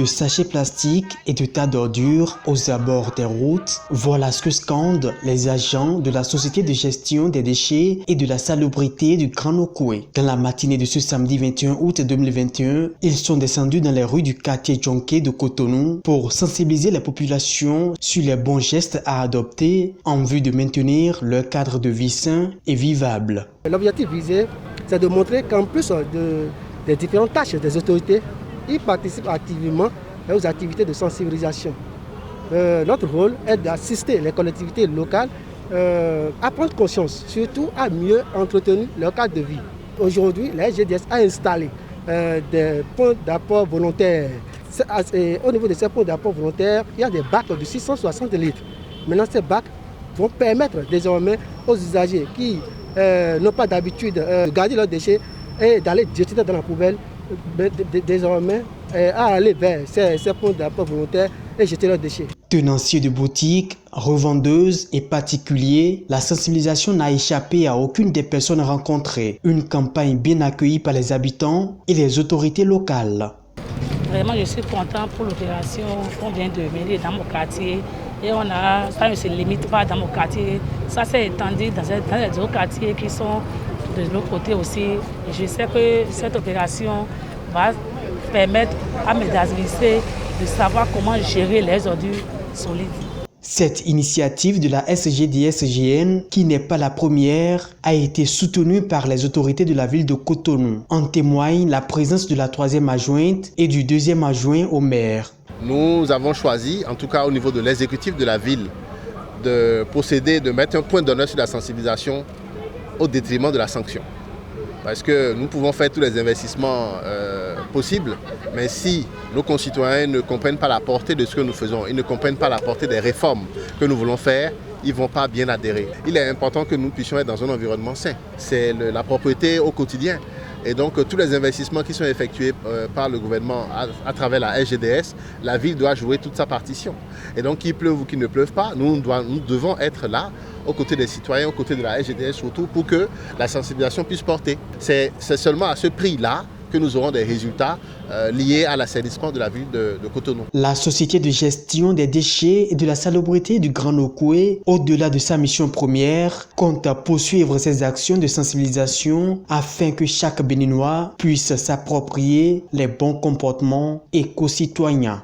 de sachets plastiques et de tas d'ordures aux abords des routes, voilà ce que scandent les agents de la Société de gestion des déchets et de la salubrité du Grand Nokoué. Dans la matinée de ce samedi 21 août 2021, ils sont descendus dans les rues du quartier Djonké de Cotonou pour sensibiliser la population sur les bons gestes à adopter en vue de maintenir leur cadre de vie sain et vivable. L'objectif visé, c'est de montrer qu'en plus des différentes tâches des autorités, ils participent activement aux activités de sensibilisation. Notre rôle est d'assister les collectivités locales à prendre conscience, surtout à mieux entretenir leur cadre de vie. Aujourd'hui, la SGDS a installé des points d'apport volontaires. Au niveau de ces points d'apport volontaires, il y a des bacs de 660 litres. Maintenant, ces bacs vont permettre désormais aux usagers qui n'ont pas d'habitude de garder leurs déchets et d'aller jeter dans la poubelle, désormais à aller vers ces points d'apport volontaires et jeter leurs déchets. Tenanciers de boutiques, revendeuses et particuliers, la sensibilisation n'a échappé à aucune des personnes rencontrées. Une campagne bien accueillie par les habitants et les autorités locales. Vraiment, je suis content pour l'opération qu'on vient de mener dans mon quartier. Et ça ne se limite pas dans mon quartier, ça s'est étendu dans les autres quartiers qui sont de l'autre côté aussi. Et je sais que cette opération va permettre à mes administrés de savoir comment gérer les ordures solides. Cette initiative de la SGDS-GN, qui n'est pas la première, a été soutenue par les autorités de la ville de Cotonou. En témoigne la présence de la 3e adjointe et du 2e adjoint au maire. Nous avons choisi, en tout cas au niveau de l'exécutif de la ville, de procéder, de mettre un point d'honneur sur la sensibilisation au détriment de la sanction. Parce que nous pouvons faire tous les investissements possibles, mais si nos concitoyens ne comprennent pas la portée de ce que nous faisons, ils ne comprennent pas la portée des réformes que nous voulons faire, ils ne vont pas bien adhérer. Il est important que nous puissions être dans un environnement sain. C'est la propreté au quotidien. Et donc tous les investissements qui sont effectués par le gouvernement à travers la SGDS, la ville doit jouer toute sa partition. Et donc qu'il pleuve ou qu'il ne pleuve pas, nous devons être là aux côtés des citoyens, aux côtés de la SGDS surtout, pour que la sensibilisation puisse porter. C'est seulement à ce prix-là que nous aurons des résultats liés à l'assainissement de la ville de Cotonou. La Société de gestion des déchets et de la salubrité du Grand Nokoué, au-delà de sa mission première, compte poursuivre ses actions de sensibilisation afin que chaque Béninois puisse s'approprier les bons comportements éco-citoyens.